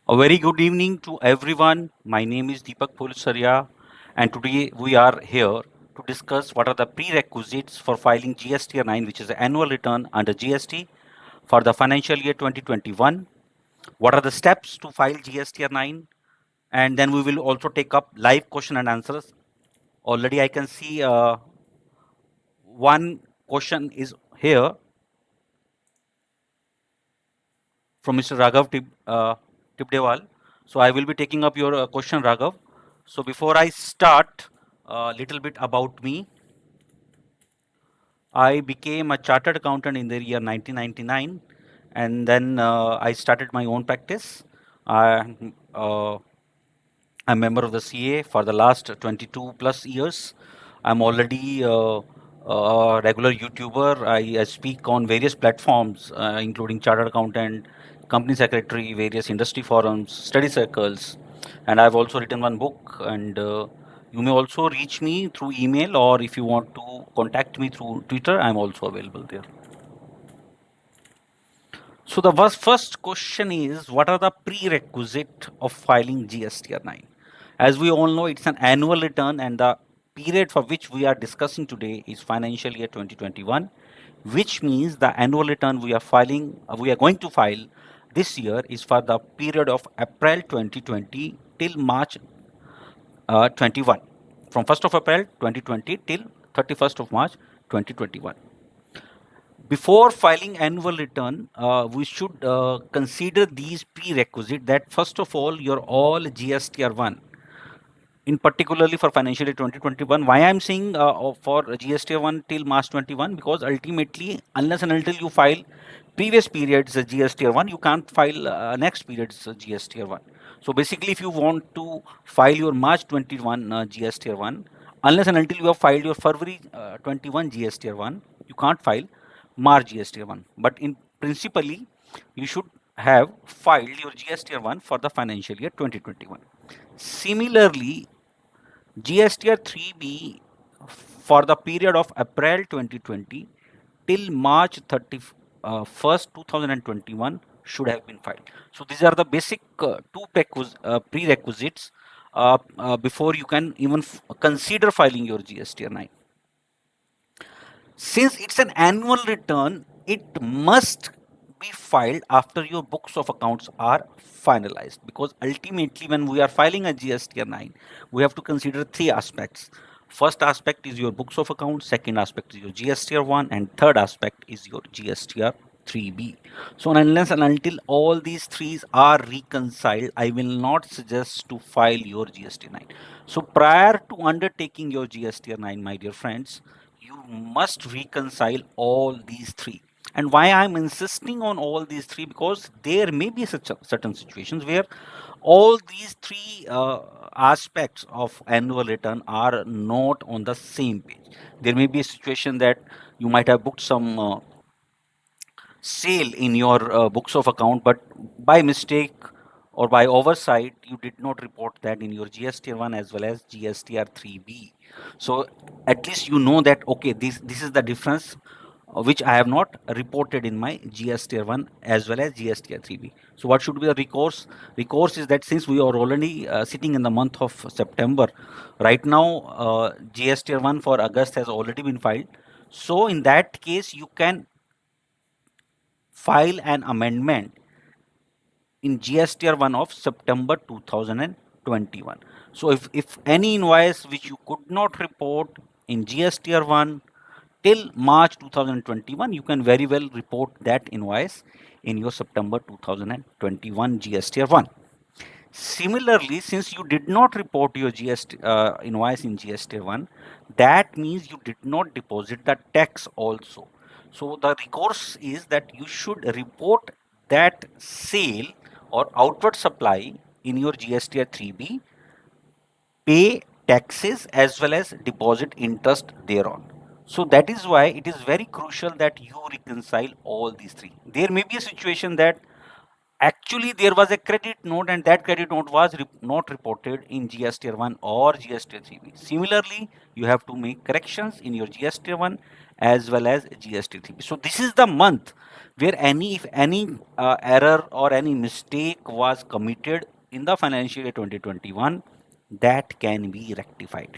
A very good evening to everyone. My name is Deepak Bholusaria, and today we are here to discuss what are the prerequisites for filing GSTR-9, which is the annual return under GST for the financial year 2021. What are the steps to file GSTR-9? And then we will also take up live question and answers. Already I can see one question is here from Mr. Tipdewal. So I will be taking up your question, Raghav. So before I start, a little bit about me. I became a chartered accountant in the year 1999, and then I started my own practice. I'm a member of the CA for the last 22 plus years. I'm already a regular YouTuber. I speak on various platforms, including chartered accountant, company secretary, various industry forums, study circles, and I've also written one book. And you may also reach me through email, or if you want to contact me through Twitter, I'm also available there. So the first question is, what are the prerequisite of filing GSTR-9? As we all know, it's an annual return, and the period for which we are discussing today is financial year 2021, which means the annual return we are going to file this year is for the period of April 2020 till March 21, from 1st of April 2020 till 31st of March 2021. Before filing annual return, we should consider these prerequisites. That first of all, your all GSTR-1, in particularly for financial year 2021. Why I'm saying for GSTR-1 till March 21? Because ultimately, unless and until you file previous periods GSTR-1, you can't file next period's GSTR-1. So basically, if you want to file your March 21 GSTR-1, unless and until you have filed your February 21 GSTR-1, you can't file March GSTR-1. But in principally, you should have filed your GSTR-1 for the financial year 2021. Similarly, GSTR 3B for the period of April 2020 till March 31st, 2021 should have been filed. So these are the basic two prerequisites before you can even consider filing your GSTR 9. Since it's an annual return, it must be filed after your books of accounts are finalized, because ultimately when we are filing a GSTR-9, we have to consider three aspects. First aspect is your books of accounts, second aspect is your GSTR-1, and third aspect is your GSTR-3B. So unless and until all these three are reconciled, I will not suggest to file your GSTR-9. So prior to undertaking your GSTR-9, my dear friends, you must reconcile all these three. And why I'm insisting on all these three, because there may be such certain situations where all these three aspects of annual return are not on the same page. There may be a situation that you might have booked some sale in your books of account, but by mistake or by oversight, you did not report that in your GSTR-1 as well as GSTR-3B. So at least you know that, okay, this is the difference which I have not reported in my GSTR-1 as well as GSTR-3B. So what should be the recourse? Recourse is that since we are already sitting in the month of September, right now GSTR-1 for August has already been filed. So in that case, you can file an amendment in GSTR-1 of September 2021. So if any invoice which you could not report in GSTR-1 till March 2021, you can very well report that invoice in your September 2021 GSTR-1. Similarly, since you did not report your GST invoice in GST-1, that means you did not deposit the tax also. So the recourse is that you should report that sale or outward supply in your GSTR 3B, pay taxes as well as deposit interest thereon. So that is why it is very crucial that you reconcile all these three. There may be a situation that actually there was a credit note and that credit note was not reported in GSTR-1 or GSTR-3B. Similarly, you have to make corrections in your GSTR-1 as well as GSTR-3B. So this is the month where if any error or any mistake was committed in the financial year 2021, that can be rectified.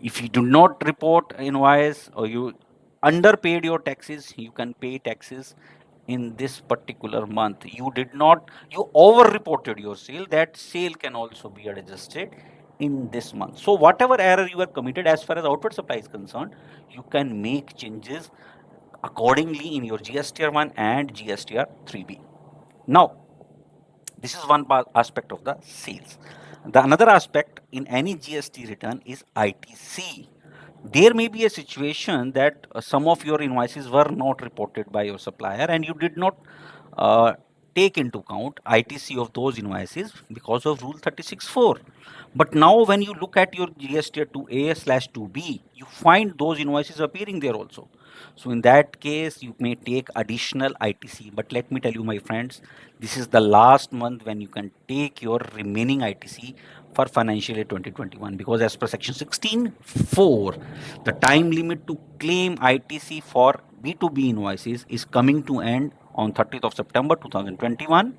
If you do not report invoice or you underpaid your taxes, you can pay taxes in this particular month. You over reported your sale, that sale can also be adjusted in this month. So whatever error you have committed as far as outward supply is concerned, you can make changes accordingly in your GSTR-1 and GSTR-3B. Now, this is one aspect of the sales. The another aspect in any GST return is ITC. There may be a situation that some of your invoices were not reported by your supplier and you did not uh, take into account ITC of those invoices because of Rule 36(4). But now when you look at your GST 2A/2B, you find those invoices appearing there also. So in that case, you may take additional ITC. But let me tell you, my friends, this is the last month when you can take your remaining ITC for financial year 2021, because as per section 16(4), the time limit to claim ITC for B2B invoices is coming to end on 30th of September 2021,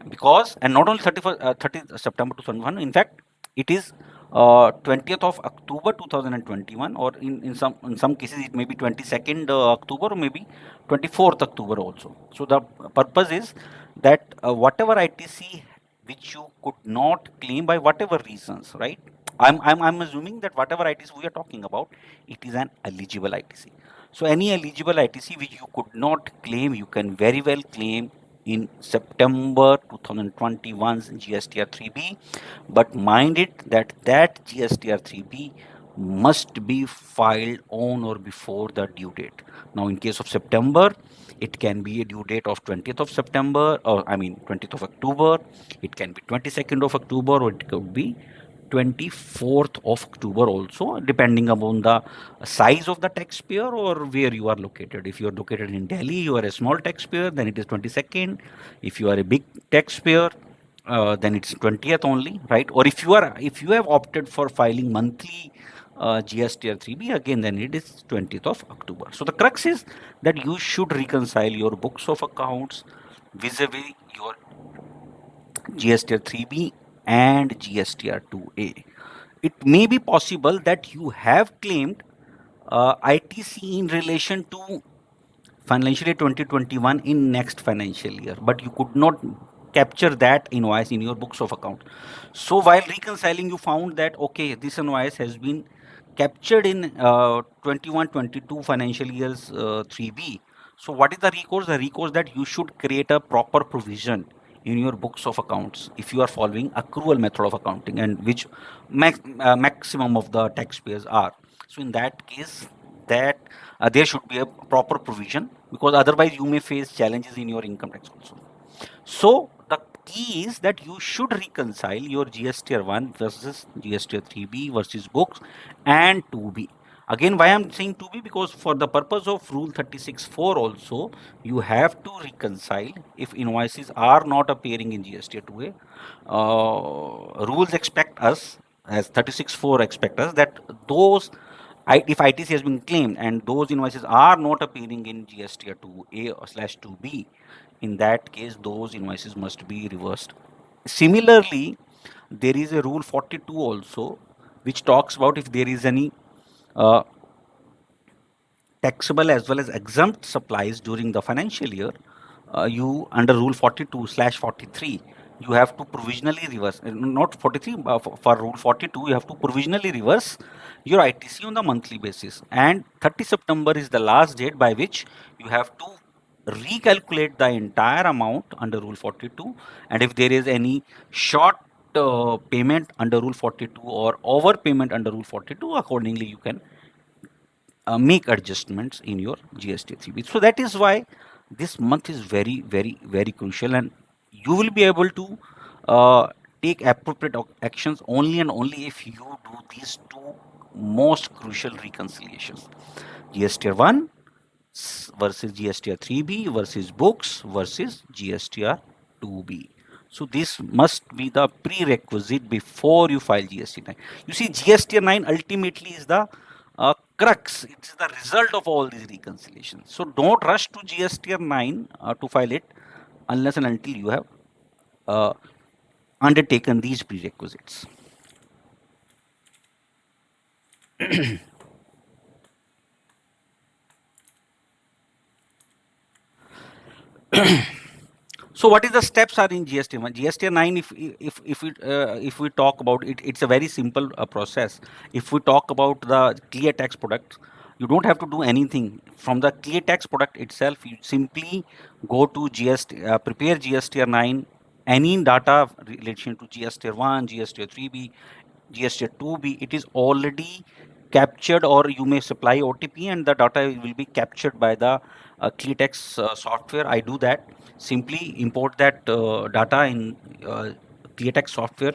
because, and not only 30th September 2021, in fact it is 20th of October 2021, or in some cases it may be 22nd October, or maybe 24th October also. So the purpose is that whatever ITC which you could not claim by whatever reasons, right? I'm assuming that whatever ITC we are talking about, it is an eligible ITC. So any eligible ITC which you could not claim, you can very well claim in September 2021's GSTR-3B. But mind it that GSTR-3B must be filed on or before the due date. Now, in case of September, it can be a due date of 20th of September, or I mean 20th of October. It can be 22nd of October, or it could be 24th of October also, depending upon the size of the taxpayer or where you are located. If you are located in Delhi, you are a small taxpayer, then it is 22nd. If you are a big taxpayer, then it's 20th only, right? Or if you have opted for filing monthly GSTR-3B, again then it is 20th of October. So the crux is that you should reconcile your books of accounts vis-a-vis your GSTR-3B and GSTR-2A. It may be possible that you have claimed ITC in relation to financial year 2021 in next financial year, but you could not capture that invoice in your books of account. So while reconciling, you found that okay, this invoice has been captured in 21-22 financial years 3B. So what is the recourse? The recourse that you should create a proper provision in your books of accounts if you are following accrual method of accounting, and which maximum of the taxpayers are. So in that case, that there should be a proper provision, because otherwise you may face challenges in your income tax also. So the key is that you should reconcile your GSTR-1 versus GSTR-3B versus books and 2B. Again, why I'm saying 2B? Because for the purpose of Rule 36(4) also, you have to reconcile if invoices are not appearing in GSTR-2A. Rules expect us, as 36(4) expect us, that those if ITC has been claimed and those invoices are not appearing in GSTR-2A/2B, in that case, those invoices must be reversed. Similarly, there is a Rule 42 also, which talks about if there is any uh, taxable as well as exempt supplies during the financial year, you under Rule 42/43, you have to provisionally reverse, not 43, for Rule 42, you have to provisionally reverse your ITC on the monthly basis. And 30 September is the last date by which you have to recalculate the entire amount under Rule 42. And if there is any short payment under Rule 42 or overpayment under Rule 42, accordingly you can make adjustments in your GST-3B. So that is why this month is very, very, very crucial, and you will be able to take appropriate actions only and only if you do these two most crucial reconciliations: GSTR-1 versus GSTR-3B versus books versus GSTR-2B. So this must be the prerequisite before you file GST-9. You see, GST-9 ultimately is the crux. It's the result of all these reconciliations. So don't rush to GSTR-9 to file it unless and until you have uh, undertaken these prerequisites. So what is the steps are in GST1? GST9, if we talk about it, it's a very simple process. If we talk about the clear tax product, you don't have to do anything from the clear tax product itself. You simply go to prepare GSTR9, any data relation to GSTR1, GSTR3B, GSTR2B, it is already captured, or you may supply OTP and the data will be captured by the ClearText software. I do that. Simply import that data in ClearText software.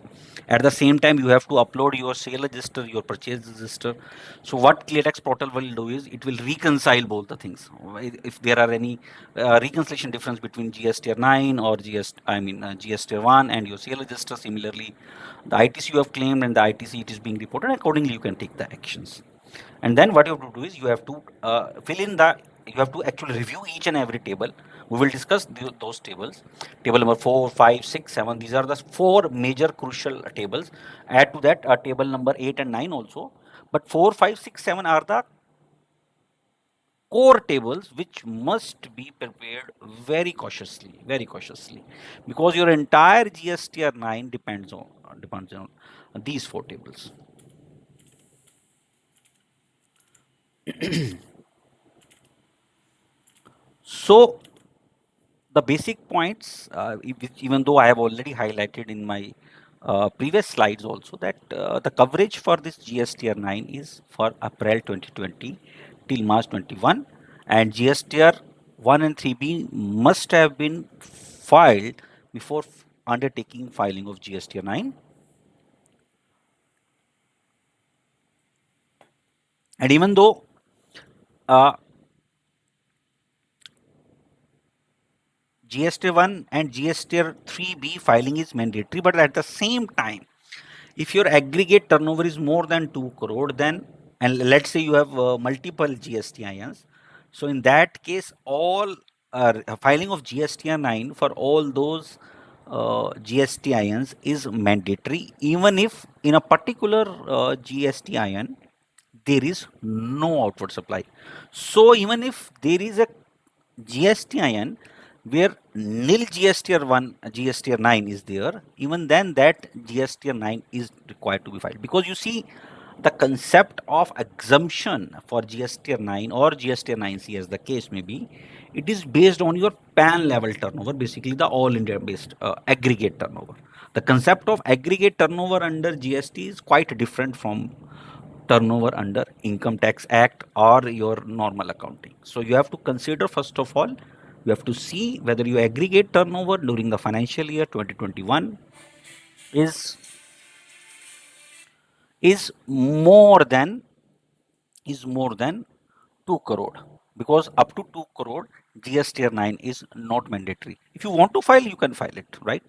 At the same time, you have to upload your sale register, your purchase register. So what ClearText portal will do is it will reconcile both the things. If there are any reconciliation difference between GSTR9 or GSTR1 and your sale register, similarly, the ITC you have claimed and the ITC it is being reported, accordingly you can take the actions. And then what you have to do is you have to fill in the, you have to actually review each and every table. We will discuss those tables. Table number 4, 5, 6, 7. These are the four major crucial tables. Add to that table number 8 and 9 also. But 4, 5, 6, 7 are the core tables which must be prepared very cautiously, because your entire GSTR9 depends on these four tables. So the basic points, which even though I have already highlighted in my previous slides also, that the coverage for this GSTR9 is for April 2020 till March 21, and GSTR 1 and 3B must have been filed before undertaking filing of GSTR 9. And even though uh, GST1 and GST3B filing is mandatory, but at the same time, if your aggregate turnover is more than 2 crore, then, and let's say you have multiple GSTINs, so in that case, all filing of GSTR9 for all those GSTINs is mandatory, even if in a particular GSTIN there is no outward supply. So even if there is a GSTIN where nil GSTR1, GSTR9 is there, even then that GSTR9 is required to be filed, because you see the concept of exemption for GSTR9 or GSTR9C as the case may be, it is based on your pan level turnover, basically the all India based aggregate turnover. The concept of aggregate turnover under GST is quite different from turnover under income tax act or your normal accounting. So you have to consider, first of all, you have to see whether your aggregate turnover during the financial year 2021 is is more than is more than 2 crore, because up to 2 crore GSTR 9 is not mandatory. If you want to file, you can file it, right?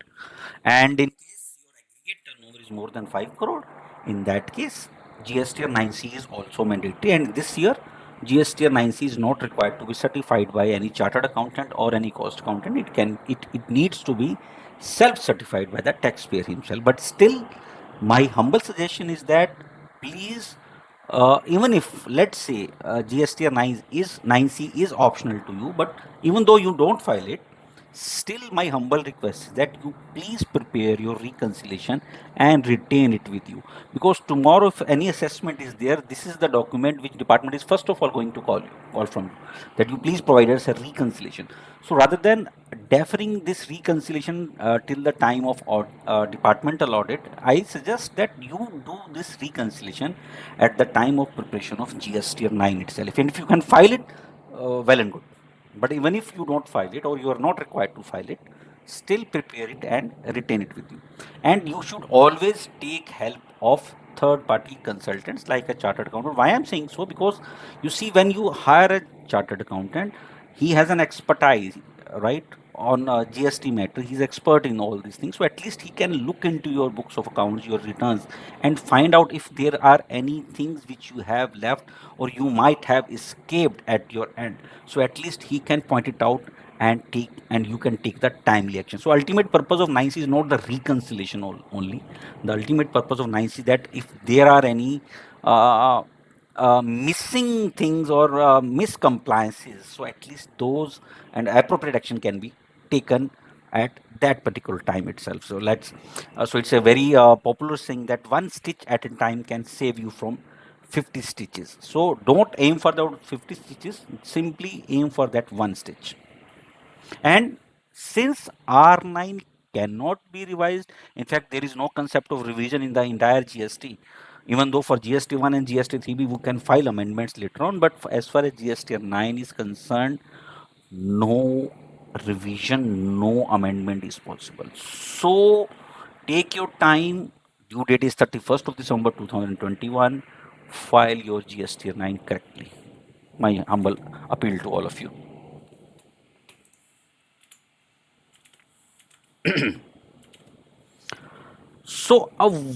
And in case your aggregate turnover is more than 5 crore, in that case GSTR 9C is also mandatory. And this year GSTR 9C is not required to be certified by any chartered accountant or any cost accountant. It needs to be self certified by the taxpayer himself. But still, my humble suggestion is that please, even if let's say GSTR 9C is optional to you, but even though you don't file it, still my humble request is that you please prepare your reconciliation and retain it with you, because tomorrow if any assessment is there, this is the document which department is first of all going to call from you, that you please provide us a reconciliation. So rather than deferring this reconciliation till the time of departmental audit, I suggest that you do this reconciliation at the time of preparation of GSTR 9 itself. And if you can file it, well and good. But even if you don't file it or you are not required to file it, still prepare it and retain it with you. And you should always take help of third party consultants like a chartered accountant. Why I'm saying so? Because you see, when you hire a chartered accountant, he has an expertise, right? on GST matter. He's expert in all these things. So at least he can look into your books of accounts, your returns, and find out if there are any things which you have left or you might have escaped at your end. So at least he can point it out and you can take the timely action. So ultimate purpose of 9C is not the reconciliation only. The ultimate purpose of 9C is that if there are any uh, missing things or miscompliances, so at least those and appropriate action can be taken at that particular time itself. So so it's a very popular saying that one stitch at a time can save you from 50 stitches. So don't aim for the 50 stitches, simply aim for that one stitch. And since R9 cannot be revised, in fact, there is no concept of revision in the entire GST. Even though for GST1 and GST3B, we can file amendments later on, but as far as GSTR9 is concerned, no revision, no amendment is possible. So take your time. Due date is 31st of December 2021. File your GSTR9 correctly. My humble appeal to all of you. So,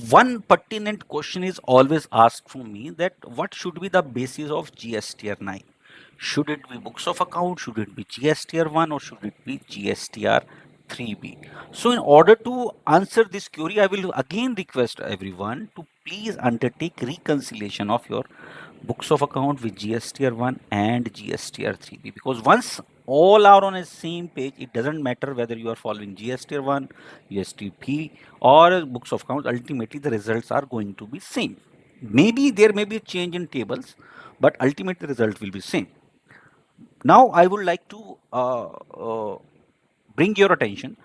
one pertinent question is always asked from me that what should be the basis of GSTR-9? Should it be books of account? Should it be GSTR-1 or should it be GSTR-3B? So, in order to answer this query, I will again request everyone to please undertake reconciliation of your books of account with GSTR-1 and GSTR-3B, because once all are on a same page, it doesn't matter whether you are following GSTR-1, GSTP or books of account, ultimately the results are going to be same. Maybe there may be a change in tables, but ultimately the result will be same. Now I would like to bring your attention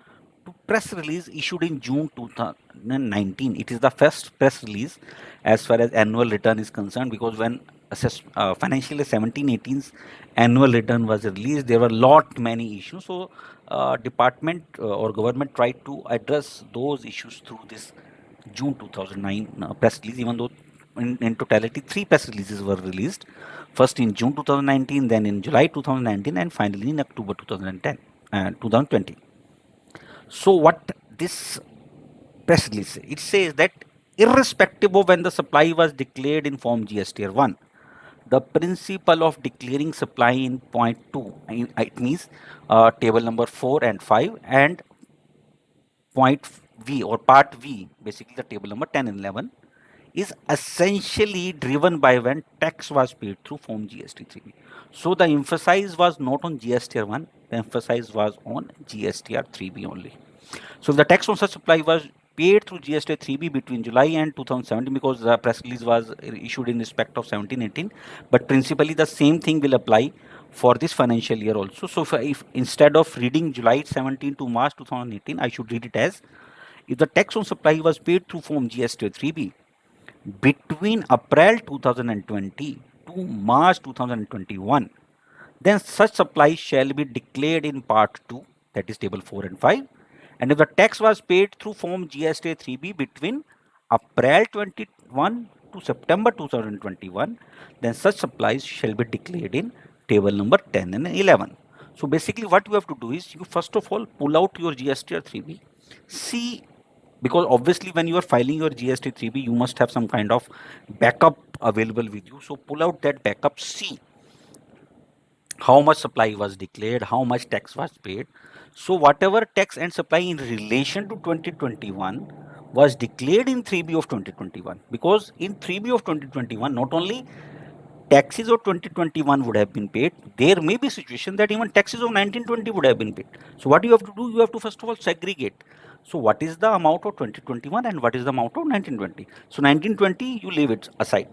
to press release issued in June 2019. It is the first press release as far as annual return is concerned, because when financial year 17-18's annual return was released, there were lot many issues. So department or government tried to address those issues through this June 2009 press release, even though in totality 3 press releases were released. First in June 2019, then in July 2019, and finally in October 2010, 2020. So what this press release, it says that irrespective of when the supply was declared in form GSTR-1, the principle of declaring supply in point 2, it means table number 4 and 5, and point V or part V, basically the table number 10 and 11, is essentially driven by when tax was paid through form GST3B. So the emphasis was not on GSTR1, the emphasis was on GSTR3B only. So the tax on such supply was paid through GST3B between July and 2017, because the press release was issued in respect of 17-18, but principally the same thing will apply for this financial year also. So if instead of reading July 17 to March 2018, I should read it as, if the tax on supply was paid through form GST3B between April 2020 to March 2021, then such supply shall be declared in part 2, that is table 4 and 5. And if the tax was paid through form GST 3B between April 21 to September 2021, then such supplies shall be declared in table number 10 and 11. So basically what you have to do is, you first of all pull out your GSTR 3B, see, because obviously when you are filing your GST 3B, you must have some kind of backup available with you. So pull out that backup, see how much supply was declared, how much tax was paid. So whatever tax and supply in relation to 2021 was declared in 3B of 2021, because in 3B of 2021 not only taxes of 2021 would have been paid, there may be situation that even taxes of 1920 would have been paid. So what you have to do, you have to first of all segregate. So what is the amount of 2021 and what is the amount of 1920? So 1920 you leave it aside.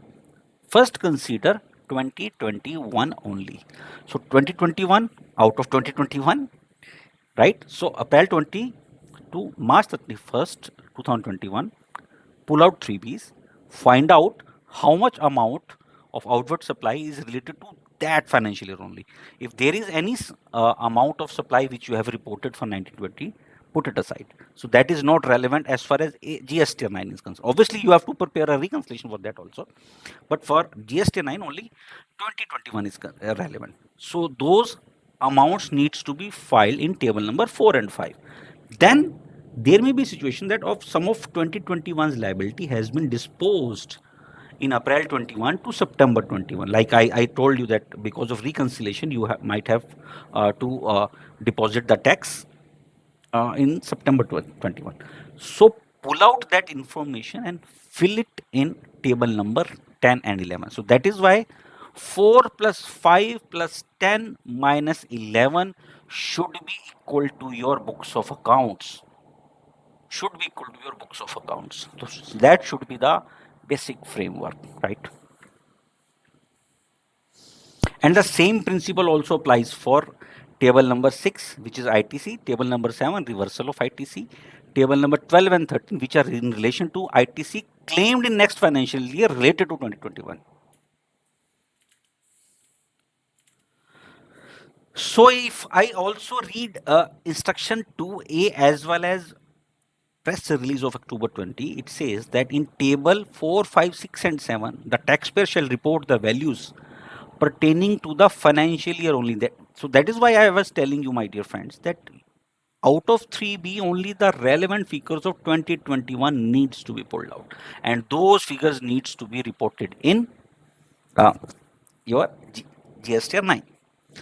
First consider 2021 only. So 2021 out of 2021, right? So April 20 to March 31st, 2021, pull out 3Bs, find out how much amount of outward supply is related to that financial year only. If there is any amount of supply which you have reported for 1920, put it aside. So that is not relevant as far as GST-9 is concerned. Obviously, you have to prepare a reconciliation for that also. But for GST-9 only, 2021 is relevant. So those amounts needs to be filed in table number 4 and 5. Then there may be a situation that of some of 2021's liability has been disposed in April 21 to September 21. Like I told you that because of reconciliation, you might have to deposit the tax in September 21. So pull out that information and fill it in table number 10 and 11. So that is why 4 plus 5 plus 10 minus 11 should be equal to your books of accounts. Should be equal to your books of accounts. So that should be the basic framework, right? And the same principle also applies for table number 6, which is ITC, table number 7, reversal of ITC, table number 12 and 13, which are in relation to ITC claimed in next financial year related to 2021. So if I also read instruction 2A as well as press release of October 20, it says that in table 4, 5, 6 and 7, the taxpayer shall report the values pertaining to the financial year only. So that is why I was telling you, my dear friends, that out of 3B, only the relevant figures of 2021 needs to be pulled out. And those figures needs to be reported in uh, your GSTR-9.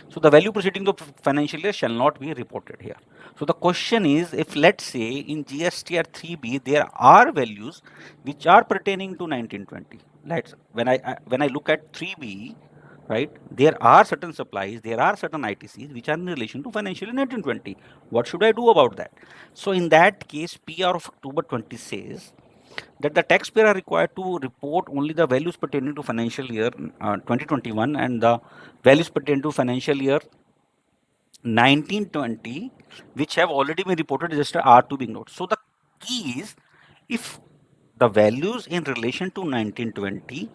So the value preceding the financial year shall not be reported here. So the question is, if let's say in GSTR 3B there are values which are pertaining to 1920. Let's when I look at 3B, right? There are certain supplies, there are certain ITCs which are in relation to financial year 1920. What should I do about that? So in that case, PR of October 20 says that the taxpayer are required to report only the values pertaining to financial year 2021 and the values pertaining to financial year 1920 which have already been reported just are to be ignored. So the key is, if the values in relation to 1920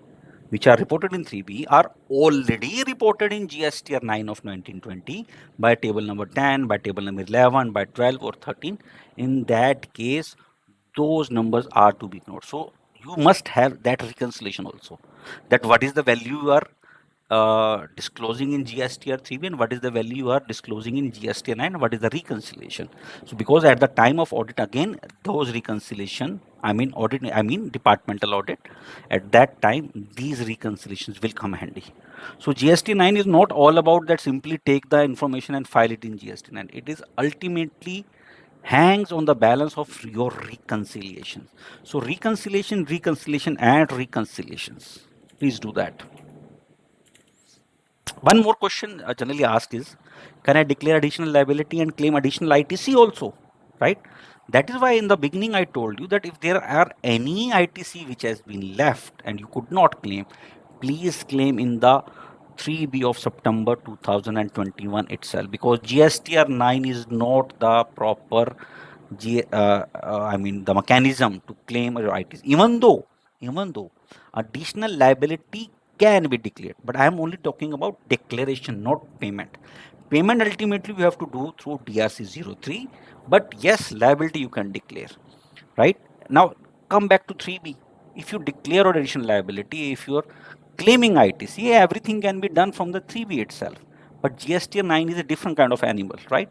which are reported in 3B are already reported in GSTR 9 of 1920 by table number 10, by table number 11, by 12 or 13, in that case those numbers are to be ignored. So you must have that reconciliation also, that what is the value you are disclosing in GSTR 3B and what is the value you are disclosing in GSTR 9, what is the reconciliation. So because at the time of audit, again those reconciliation, I mean departmental audit, at that time these reconciliations will come handy. So GST 9 is not all about that simply take the information and file it in GST 9. It is ultimately hangs on the balance of your reconciliation. So reconciliation and reconciliations. Please do that. One more question generally asked is, can I declare additional liability and claim additional ITC also? Right? That is why in the beginning I told you that if there are any ITC which has been left and you could not claim, please claim in the 3B of September 2021 itself, because GSTR 9 is not the proper the mechanism to claim your ITC. Even though additional liability can be declared, but I am only talking about declaration, not payment. Payment ultimately we have to do through DRC 03, but yes, liability you can declare. Right? Now come back to 3B. If you declare additional liability, if you are claiming ITC, everything can be done from the 3B itself. But GSTR 9 is a different kind of animal, right?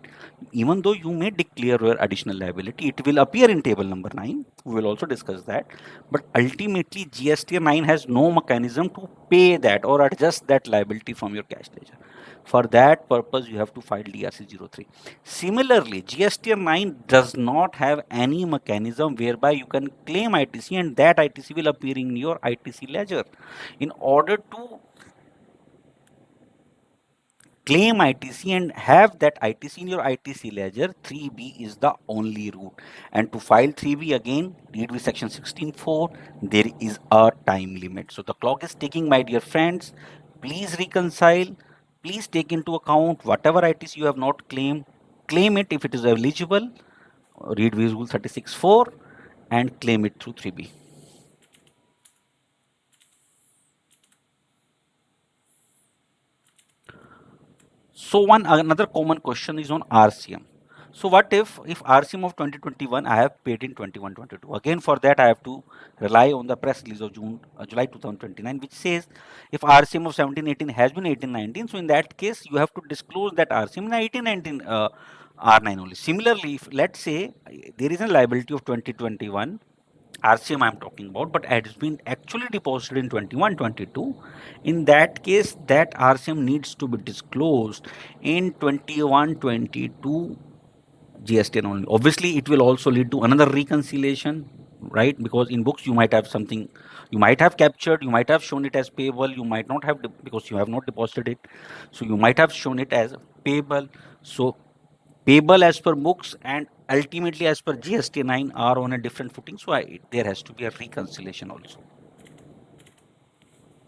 Even though you may declare your additional liability, it will appear in table number 9. We will also discuss that. But ultimately, GSTR 9 has no mechanism to pay that or adjust that liability from your cash ledger. For that purpose, you have to file DRC 03. Similarly, GSTR 9 does not have any mechanism whereby you can claim ITC and that ITC will appear in your ITC ledger. In order to claim ITC and have that ITC in your ITC ledger, 3B is the only route. And to file 3B again, read with section 16.4, there is a time limit. So the clock is ticking, my dear friends. Please reconcile. Please take into account whatever ITC you have not claimed. Claim it if it is eligible. Read with rule 36.4 and claim it through 3B. So another common question is on RCM. So what if RCM of 2021 I have paid in 21-22? Again, for that I have to rely on the press release of July 2029, which says if RCM of 17-18 has been 18-19, so in that case you have to disclose that RCM in 18-19 R9 only. Similarly, if let's say there is a liability of 2021 RCM I am talking about, but it has been actually deposited in 21-22. In that case, that RCM needs to be disclosed in 21-22 GST only. Obviously, it will also lead to another reconciliation, right? Because in books you might have something, you might have captured, you might have shown it as payable, you might not have because you have not deposited it. So you might have shown it as payable. So payable as per books and ultimately as per GST-9 are on a different footing. So there has to be a reconciliation also.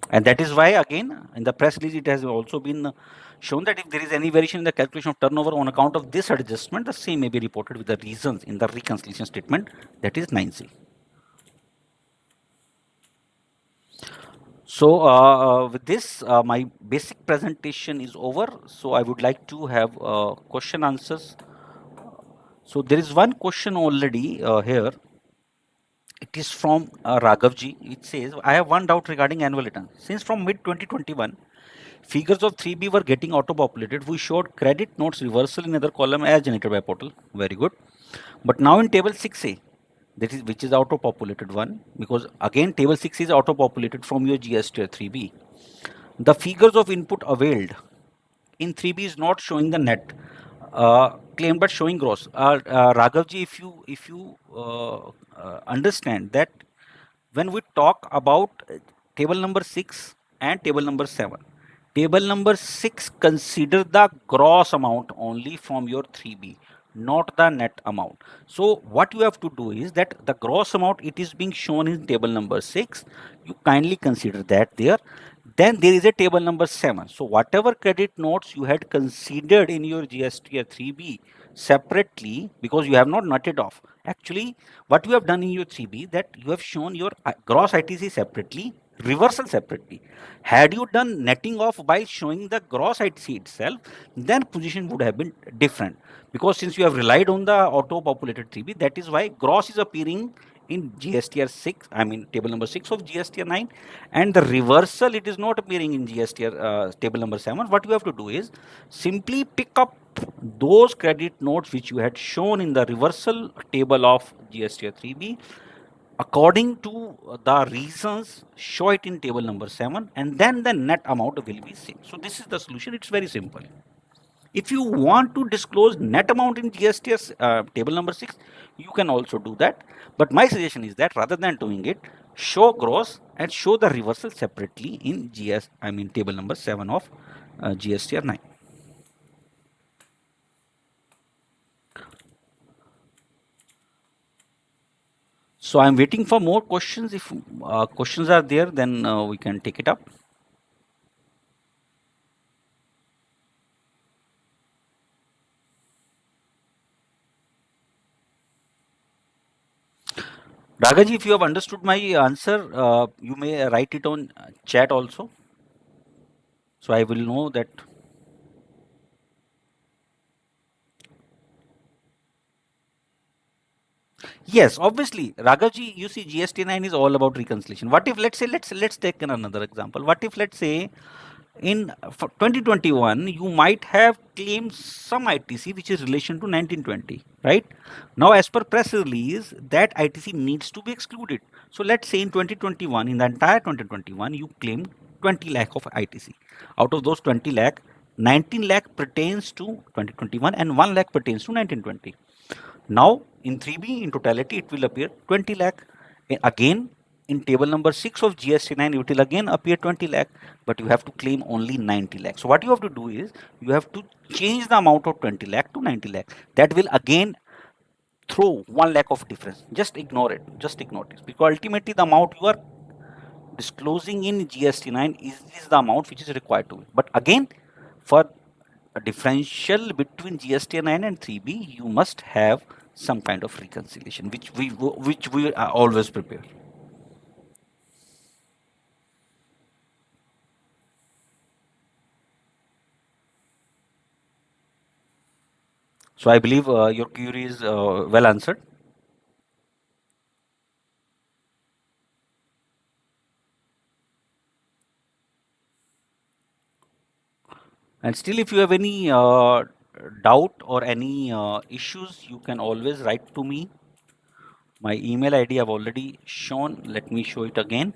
And that is why, again, in the press release, it has also been shown that if there is any variation in the calculation of turnover on account of this adjustment, the same may be reported with the reasons in the reconciliation statement, that is 9C. So, with this, my basic presentation is over. So, I would like to have question answers. So, there is one question already here. It is from Raghavji. It says, I have one doubt regarding annual return. Since from mid 2021, figures of 3B were getting auto-populated. We showed credit notes reversal in other column as generated by portal. Very good. But now in table 6A, that is which is auto-populated one, because again table 6 is auto-populated from your GSTR 3B. The figures of input availed in 3B is not showing the net claim but showing gross. Raghavji, if you understand that when we talk about table number 6 and table number 7, table number 6 consider the gross amount only from your 3B, not the net amount. So what you have to do is that the gross amount, it is being shown in table number 6, you kindly consider that there. Then there is a table number 7. So whatever credit notes you had considered in your GSTR 3B separately, because you have not netted off. Actually, what you have done in your 3B, that you have shown your gross ITC separately, reversal separately. Had you done netting off by showing the gross ITC itself, then position would have been different. Because since you have relied on the auto-populated 3B, that is why gross is appearing in GSTR 6, I mean table number 6 of GSTR 9, and the reversal, it is not appearing in GSTR table number 7. What you have to do is simply pick up those credit notes which you had shown in the reversal table of GSTR 3B according to the reasons, show it in table number 7, and then the net amount will be same. So this is the solution. It's very simple. If you want to disclose net amount in GSTS table number 6, you can also do that. But my suggestion is that rather than doing it, show gross and show the reversal separately in table number 7 of GSTR-9. So I'm waiting for more questions. If questions are there, then we can take it up. Ragaji, if you have understood my answer, you may write it on chat also. So I will know that. Yes, obviously, Raghavji, you see, GST-9 is all about reconciliation. What if, let's say, let's take another example. What if, let's say, in 2021, you might have claimed some ITC which is relation to 1920, right? Now, as per press release, that ITC needs to be excluded. So let's say in 2021, in the entire 2021, you claimed 20 lakh of ITC. Out of those 20 lakh, 19 lakh pertains to 2021 and 1 lakh pertains to 1920. Now, in 3B, in totality, it will appear 20 lakh. Again, in table number 6 of GST-9, it will again appear 20 lakh, but you have to claim only 90 lakh. So, what you have to do is, you have to change the amount of 20 lakh to 90 lakh. That will again throw 1 lakh of difference. Just ignore it. Just ignore it. Because ultimately, the amount you are disclosing in GST-9 is the amount which is required to be. But again, for a differential between GST-9 and 3B, you must have some kind of reconciliation, which we always prepare. So I believe your query is well answered. And still, if you have any doubt or any issues, you can always write to me. My email ID I've already shown. Let me show it again.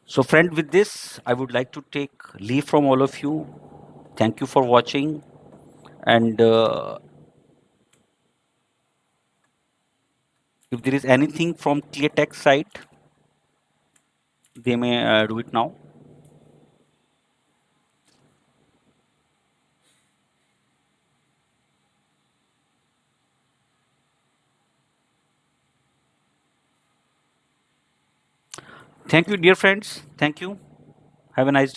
So friend, with this, I would like to take leave from all of you. Thank you for watching. And if there is anything from ClearTech side, they may do it now. Thank you, dear friends. Thank you. Have a nice day.